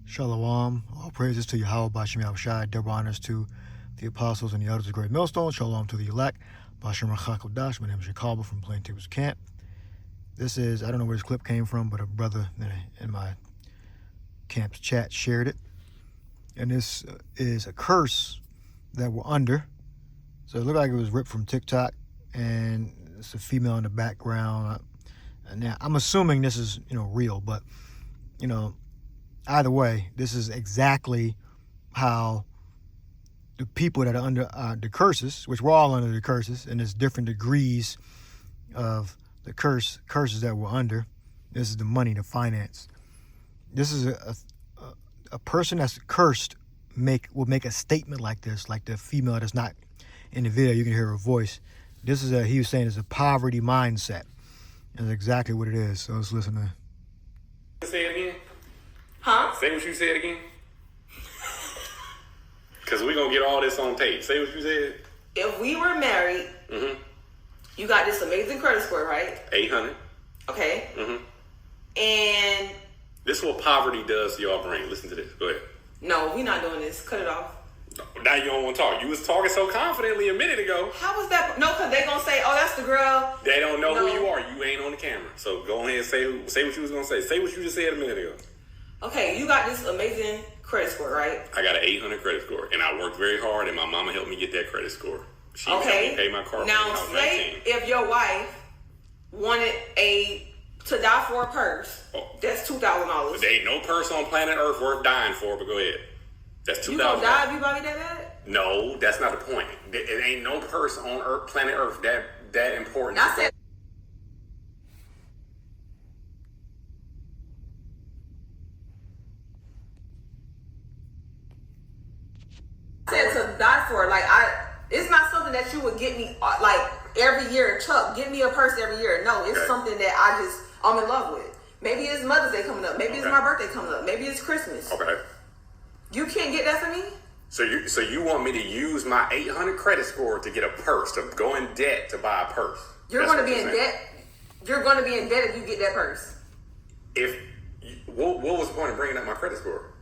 Shalom. All praises to Yahweh Bashem Yahushai. Double honors to the apostles and the elders of Great Millstone. Shalom to the elect. Bashem Rachakodash. My name is Jacob from Plaintables camp. This is, I don't know where this clip came from, but a brother in my camp's chat shared it. And this is a curse that we're under. So it looked like it was ripped from TikTok, and it's a female in the background. And now I'm assuming this is, real, but, either way, this is exactly how the people that are under the curses, which we're all under the curses, and there's different degrees of the curses that we're under. This is the money, the finance. This is a person that's cursed will make a statement like this, like the female that's not in the video. You can hear her voice. This is he was saying it's a poverty mindset. That's exactly what it is. So let's listen to. Say it again. Huh? Say what you said again. Because we're going to get all this on tape. Say what you said. If we were married, you got this amazing credit score, right? 800. Okay. And this is what poverty does to your brain. Listen to this. Go ahead. no, we're not doing this. Cut it off. Now you don't want to talk. You was talking so confidently a minute ago. How was that? No, because they're going to say, oh, that's the girl. They don't know who you are. You ain't on the camera. So go ahead and say what you was going to say. Say what you just said a minute ago. Okay, you got this amazing credit score, right? I got an 800 credit score, and I worked very hard, and my mama helped me get that credit score. She helped me pay my car. Now, say if your wife wanted to die for a purse, that's $2,000. There ain't no purse on planet Earth worth dying for, but go ahead. That's $2,000. You gonna die if you buy me that bad? No, that's not the point. It ain't no purse on Earth, planet Earth that important. I said to die for it. Like it's not something that you would get me like every year. Chuck, give me a purse every year. No, it's something that I'm in love with. Maybe it's Mother's Day coming up. Maybe it's my birthday coming up. Maybe it's Christmas. Okay. You can't get that for me? So you want me to use my 800 credit score to get a purse, to go in debt to buy a purse? You're going to be in debt. You're going to be in debt if you get that purse. What was the point of bringing up my credit score?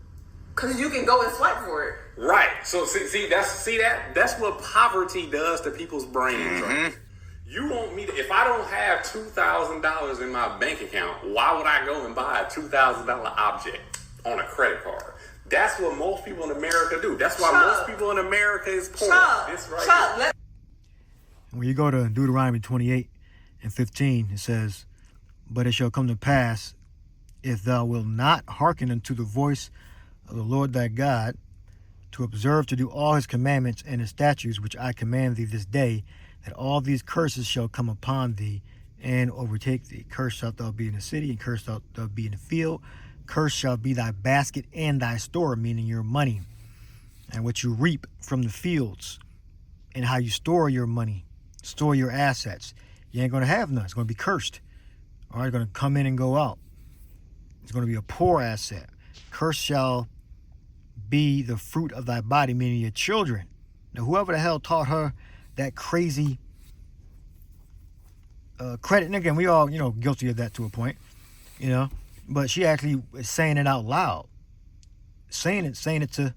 Because you can go and swipe for it. Right. So that's what poverty does to people's brains. Right? You want me to, if I don't have $2,000 in my bank account, why would I go and buy a $2,000 object on a credit card? That's what most people in America do. That's why most people in America is poor. When you go to Deuteronomy 28:15, it says, "But it shall come to pass, if thou wilt not hearken unto the voice of the Lord thy God, to observe to do all his commandments and his statutes which I command thee this day, that all these curses shall come upon thee and overtake thee. Cursed shalt thou be in the city, and cursed shalt thou be in the field. Cursed shall be thy basket and thy store," meaning your money, and what you reap from the fields, and how you store your money, store your assets. You ain't going to have none. It's going to be cursed. All right, it's going to come in and go out. It's going to be a poor asset. Cursed shall be the fruit of thy body, meaning your children. Now, whoever the hell taught her that crazy credit, and again, we all, guilty of that to a point, but she actually is saying it out loud, saying it to,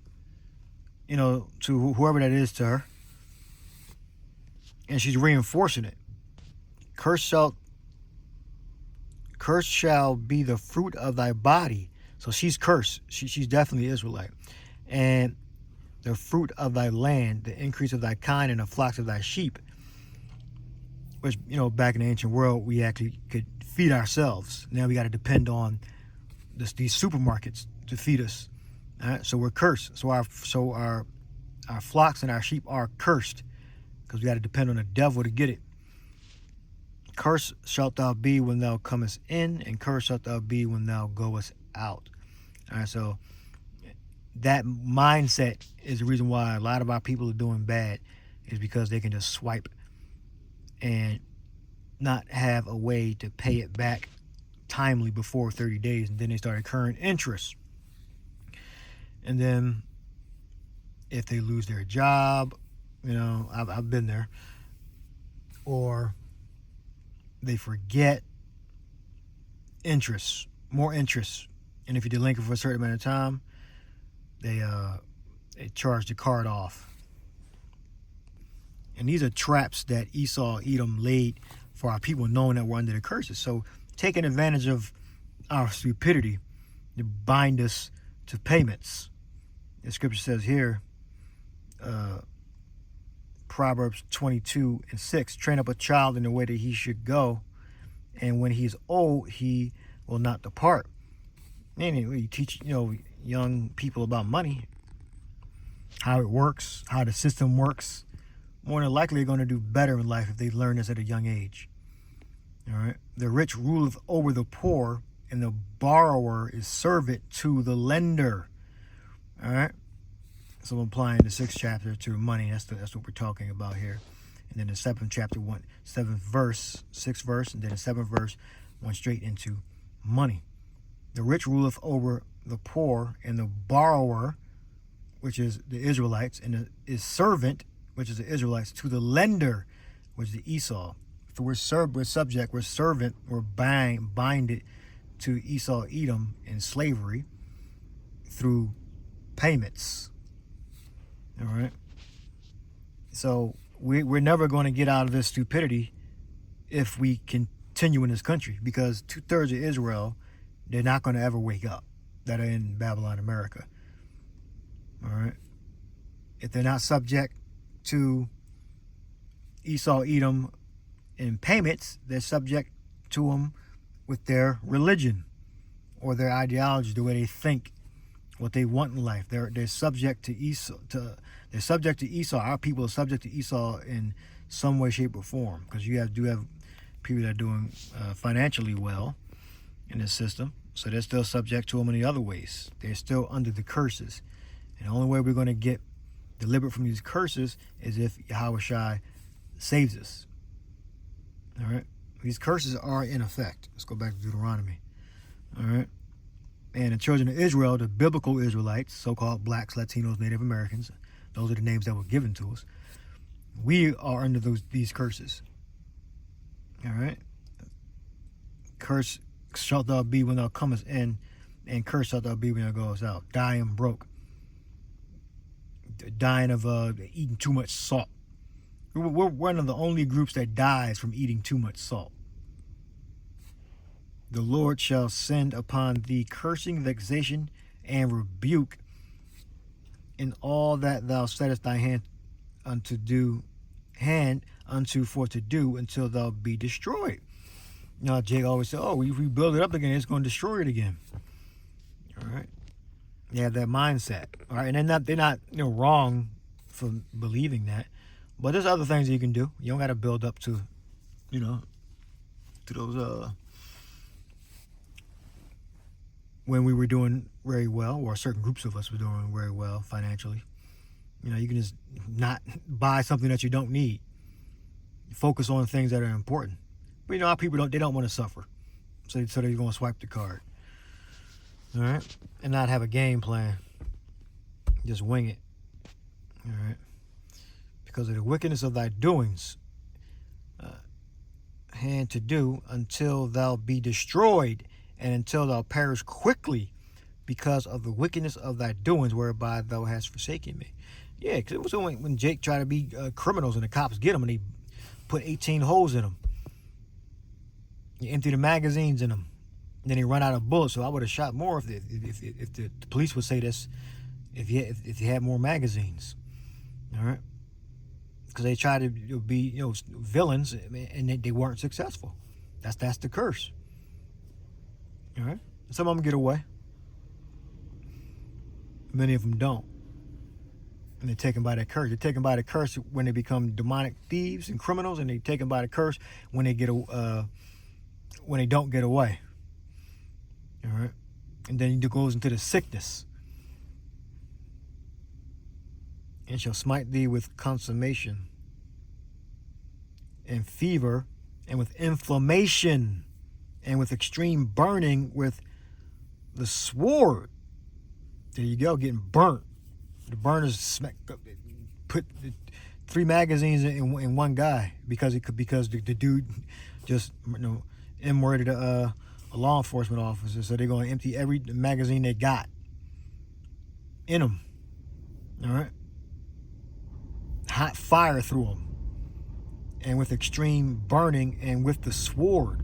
to whoever that is to her, and she's reinforcing it. Cursed shall be the fruit of thy body. So she's cursed. She's definitely Israelite. And the fruit of thy land, the increase of thy kind, and the flocks of thy sheep. Which, back in the ancient world, we actually could feed ourselves. Now we got to depend on these supermarkets to feed us. All right? So we're cursed. So our flocks and our sheep are cursed, because we got to depend on the devil to get it. Cursed shalt thou be when thou comest in, and cursed shalt thou be when thou goest out. All right, so that mindset is the reason why a lot of our people are doing bad, is because they can just swipe and not have a way to pay it back timely before 30 days, and then they start incurring interest. And then if they lose their job, I've been there, or they forget interest, more interest. And if you delinquent for a certain amount of time, they charge the cart off. And these are traps that Esau, Edom laid for our people, knowing that we're under the curses. So taking advantage of our stupidity to bind us to payments. The scripture says here, Proverbs 22:6, train up a child in the way that he should go, and when he is old, he will not depart. Anyway, you teach young people about money, how it works, how the system works. More than likely, they're going to do better in life if they learn this at a young age. All right. The rich ruleth over the poor, and the borrower is servant to the lender. All right. So I'm applying the 6th chapter to money. That's what we're talking about here. And then the 7th chapter, 7th verse, 6th verse, and then the 7th verse went straight into money. The rich ruleth over the poor, and the borrower, which is the Israelites, and is servant, which is the Israelites, to the lender, which is the Esau. So we're subject, we're servant, we're binded to Esau, Edom in slavery through payments. All right. So we're never going to get out of this stupidity if we continue in this country, because 2/3 of Israel, they're not going to ever wake up, that are in Babylon, America. All right. If they're not subject to Esau, Edom in payments, they're subject to them with their religion or their ideology, the way they think, what they want in life. They're subject to Esau. They're subject to Esau. Our people are subject to Esau in some way, shape, or form, because you do have people that are doing financially well in this system, so they're still subject to them in the other ways. They're still under the curses, and the only way we're going to get delivered from these curses is if Yahushua saves us. All right, these curses are in effect. Let's go back to Deuteronomy. All right, and the children of Israel, the biblical Israelites, so-called blacks, Latinos, Native Americans, those are the names that were given to us. We are under these curses. All right, curse shalt thou be when thou comest in, and cursed shalt thou be when thou goest out. Dying broke. Dying of eating too much salt. We're one of the only groups that dies from eating too much salt. The Lord shall send upon thee cursing, vexation, and rebuke in all that thou settest thy hand unto for to do, until thou be destroyed. Jake always said, if we build it up again, it's going to destroy it again. All right. They have that mindset. All right. And they're not wrong for believing that. But there's other things that you can do. You don't got to build up to, to those, when we were doing very well, or certain groups of us were doing very well financially. You can just not buy something that you don't need. Focus on things that are important. But our people don't want to suffer. So they're going to swipe the card. All right? And not have a game plan. Just wing it. All right? Because of the wickedness of thy doings, hand to do, until thou be destroyed, and until thou perish quickly, because of the wickedness of thy doings, whereby thou hast forsaken me. Yeah, because it was only when Jake tried to be criminals and the cops get them, and they put 18 holes in them. You empty the magazines in them, and then they run out of bullets. So I would have shot more if the police would say this, if you had more magazines. All right, because they tried to be villains, and they weren't successful. That's the curse. All right, some of them get away. Many of them don't, and they're taken by that curse. They're taken by the curse when they become demonic thieves and criminals, and they're taken by the curse when they when they don't get away. All right, and then it goes into the sickness. And shall smite thee with consummation, and fever, and with inflammation, and with extreme burning, with the sword. There you go, getting burnt. The burners put 3 magazines in one guy because the dude just immorted a law enforcement officer. So they're going to empty every magazine they got. in them. All right. Hot fire through them. And with extreme burning, and with the sword,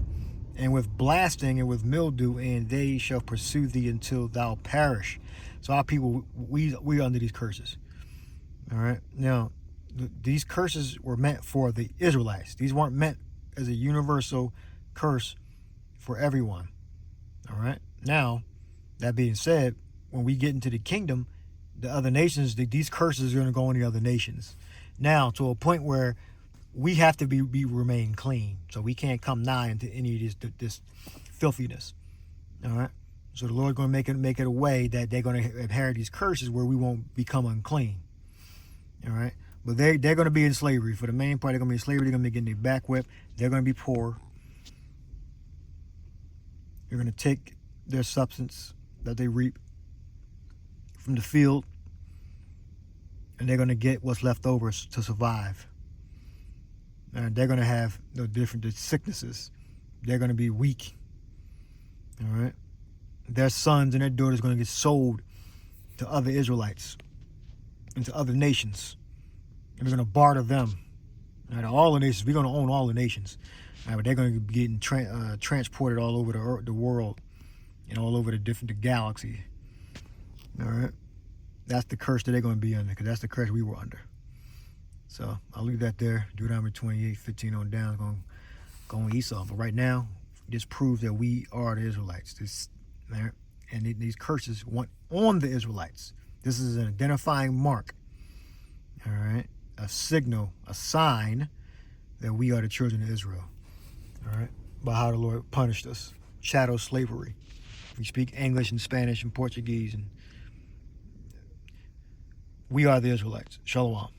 and with blasting, and with mildew, and they shall pursue thee until thou perish. So our people, we are under these curses. All right. Now, these curses were meant for the Israelites. These weren't meant as a universal curse for everyone. All right. Now, that being said, when we get into the kingdom, the other nations, these curses are going to go on the other nations. Now, to a point where we have to remain clean, so we can't come nigh into any of this filthiness. All right. So the Lord's going to make it a way that they're going to inherit these curses where we won't become unclean. All right. But they're going to be in slavery. For the main part, they're going to be in slavery. They're going to be getting their back whipped. They're going to be poor. They're going to take their substance that they reap from the field, and they're going to get what's left over to survive. And they're going to have different sicknesses. They're going to be weak. All right. Their sons and their daughters are going to get sold to other Israelites and to other nations. And we're going to barter them. All right, all the nations. We're going to own all the nations. All right, but they're going to be getting transported all over the world and all over the galaxy. All right. That's the curse that they're going to be under, because that's the curse we were under. So I'll leave that there. Deuteronomy 28:15 on down. Go on Esau. But right now, this proves that we are the Israelites. And these curses went on the Israelites. This is an identifying mark. All right. A signal, a sign that we are the children of Israel. All right. By how the Lord punished us. Chattel slavery. We speak English and Spanish and Portuguese, and we are the Israelites. Shalom.